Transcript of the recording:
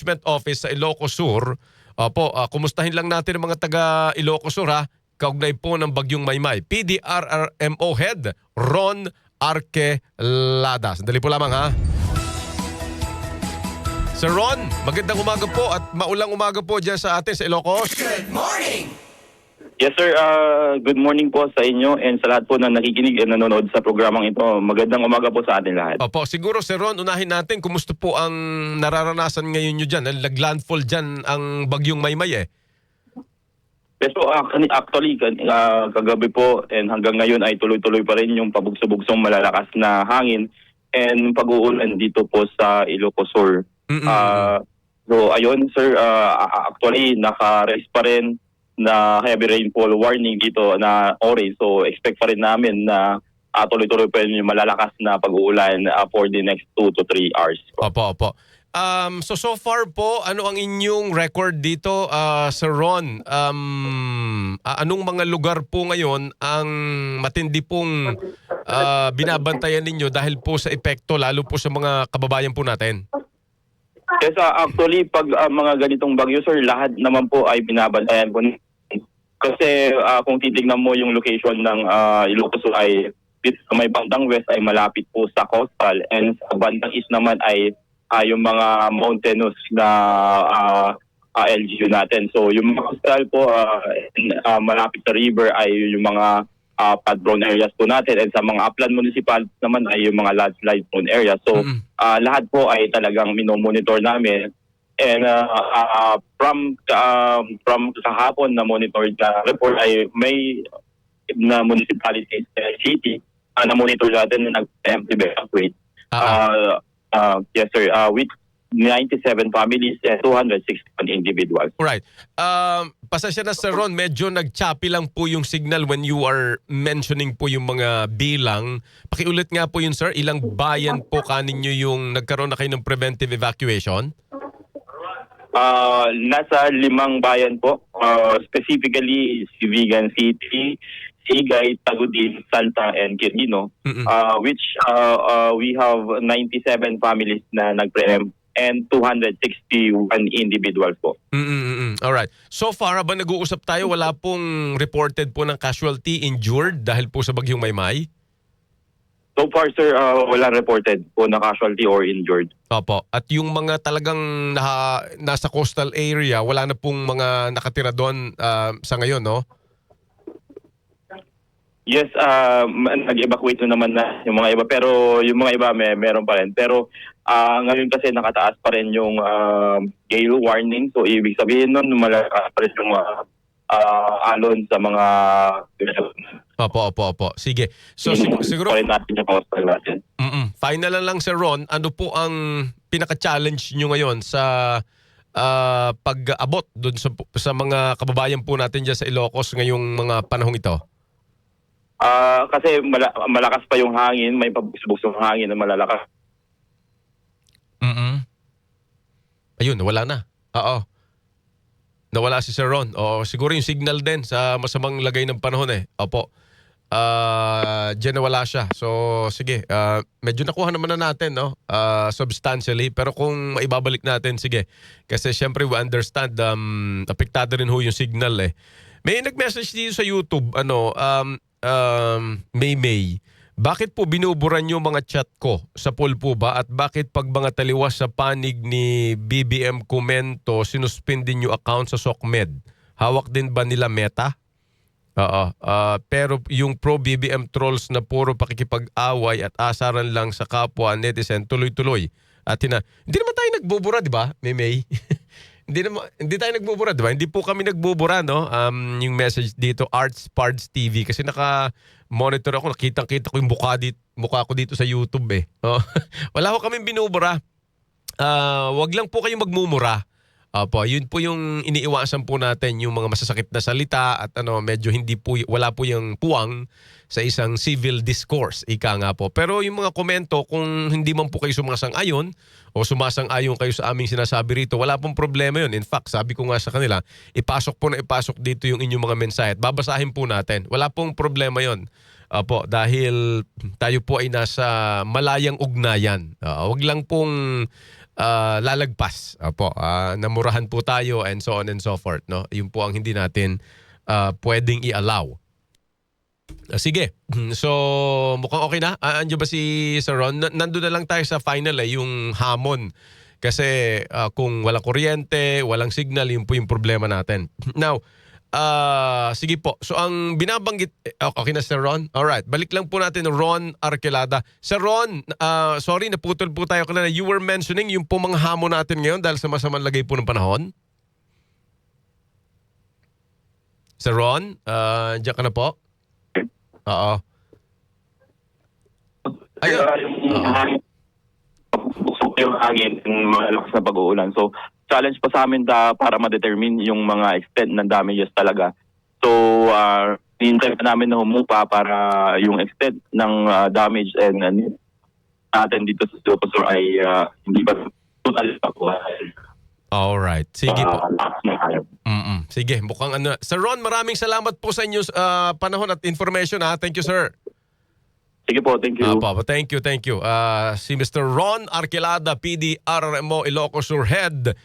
Management Office sa Ilocos Sur. Opo, kumustahin lang natin ang mga taga Ilocos Sur ha, kaugnay po ng Bagyong Maymay. PDRRMO Head Ron Arquelada. Sandali po lamang ha. Sir Ron, magandang umaga po at maulang umaga po dyan sa atin sa Ilocos. Good morning! Yes sir, good morning po sa inyo and sa lahat po na nakikinig at nanonood sa programang ito. Magandang umaga po sa atin lahat. Opo, siguro Sir Ron, unahin natin, kumusta po ang nararanasan ngayon nyo dyan? Nag-landfall dyan ang Bagyong Maymay eh. Yes po, actually kagabi po and hanggang ngayon ay tuloy-tuloy pa rin yung pabugso-bugsong malalakas na hangin and pag-uulan dito po sa Ilocos Sur. So ayun sir, actually naka-raise pa rin na heavy rainfall warning dito na orange. So expect pa rin namin na tuloy-tuloy pa rin yung malalakas na pag-uulan for the next 2 to 3 hours. Opo. So far po, ano ang inyong record dito, Sir Ron? Anong mga lugar po ngayon ang matindi pong binabantayan ninyo dahil po sa epekto, lalo po sa mga kababayan po natin? Yes, actually, pag mga ganitong bagyo, sir, lahat naman po ay binabantayan po. Kasi kung titignan mo yung location ng Ilocos Sur ay dito sa may bandang west ay malapit po sa coastal and sa bandang east naman ay yung mga mountainous na LGU natin. So yung mga coastal po malapit sa river ay yung mga flood-prone areas po natin and sa mga upland municipal naman ay yung mga landslide-prone areas. So lahat po ay talagang minomonitor namin. And from kahapon na monitored na report ay may na municipalities city na monitor natin na nag-evacuate. Yes sir, with 97 families and 261 individuals. Right. Pasensya na Sir Ron, medyo nag-choppy lang po yung signal when you are mentioning po yung mga bilang. Pakiulit nga po yun sir, ilang bayan po kaninyo yung nagkaroon na kayo ng preventive evacuation? Nasa 5 bayan po, specifically Vigan City, Sigay, Tagudin, Salta, and Quirino, which we have 97 families na nag-preempt and 261 individuals po. Alright. So far, ba nag-uusap tayo, wala pong reported po ng casualty injured dahil po sa Bagyong Maymay? So far, sir, wala reported po na casualty or injured. Opo. At yung mga talagang nasa coastal area, wala na pong mga nakatira doon sa ngayon, no? Yes, nag-evacuate naman na yung mga iba. Pero yung mga iba, meron pa rin. Pero ngayon kasi nakataas pa rin yung gale warning. So, ibig sabihin nun, malakas pa rin yung alon sa mga... Opo. Sige. So siguro... Final lang Sir Ron, ano po ang pinaka-challenge nyo ngayon sa pag-abot doon sa mga kababayan po natin dyan sa Ilocos ngayong mga panahong ito? Kasi malakas pa yung hangin, may pabusbuksong hangin na malalakas. Ayun, nawala na. Oo. Nawala si Sir Ron. O siguro yung signal din sa masamang lagay ng panahon eh. Opo. Diyan nawala siya. So sige, medyo nakuha naman na natin no, substantially, pero kung maibabalik natin, sige. Kasi syempre we understand apektado rin ho yung signal eh. May nag-message dito sa YouTube, May. Bakit po binuburan nyo mga chat ko? Sa poll po ba? At bakit pag mga taliwas sa panig ni BBM Comento, sinuspendin nyo account sa SOCMED? Hawak din ba nila Meta? Pero yung pro-BBM trolls na puro pakikipag-away at asaran lang sa kapwa netizen, tuloy-tuloy. At hindi naman tayo nagbubura, di ba, May? Hindi tayo nagbubura, di ba? Hindi po kami nagbubura, no? Yung message dito, Arts Pards TV. Kasi naka-monitor ako, nakita-kita ko yung mukha ko dito sa YouTube eh. Wala ko kami binubura. Wag lang po kayong magmumura. Yun po yung iniiwasan po natin, yung mga masasakit na salita at medyo wala po yung puwang sa isang civil discourse, ika nga po. Pero yung mga komento, kung hindi man po kayo sumasang-ayon o sumasang-ayon kayo sa aming sinasabi rito, wala pong problema yun. In fact, sabi ko nga sa kanila, ipasok dito yung inyong mga mensahe at babasahin po natin. Wala pong problema yun. Dahil tayo po ay nasa malayang ugnayan. Wag lang pong lalagpas. Opo, namurahan po tayo and so on and so forth. No? Yun po ang hindi natin pwedeng i-allow. Sige. So, mukhang okay na. Andiyo ba si Sir Ron? Nandun na lang tayo sa final yung hamon. Kasi kung walang kuryente, walang signal, yun po yung problema natin. Now, sige po. So, ang binabanggit... okay na, Sir Ron? Alright. Balik lang po natin Ron Arquelada. Sir Ron, sorry, naputol po tayo kanina. You were mentioning yung po mga hamon natin ngayon dahil sa masamang lagay po ng panahon. Sir Ron, diyan ka na po? Oo. Ayun. Yung hangin, yung malakas na pag-uulan. So, challenge pa sa amin para ma-determine yung mga extent ng damages talaga. So, hintay pa namin na humupa para yung extent ng damage and natin dito sa Ilocos ay hindi pa total pa po. Alright. Sige po. Sige, mukhang ano. Sir Ron, maraming salamat po sa inyong panahon at information. Thank you, sir. Sige po, thank you. Thank you. Si Mr. Ron Arquelada, PDRMO Ilocos Sur Head.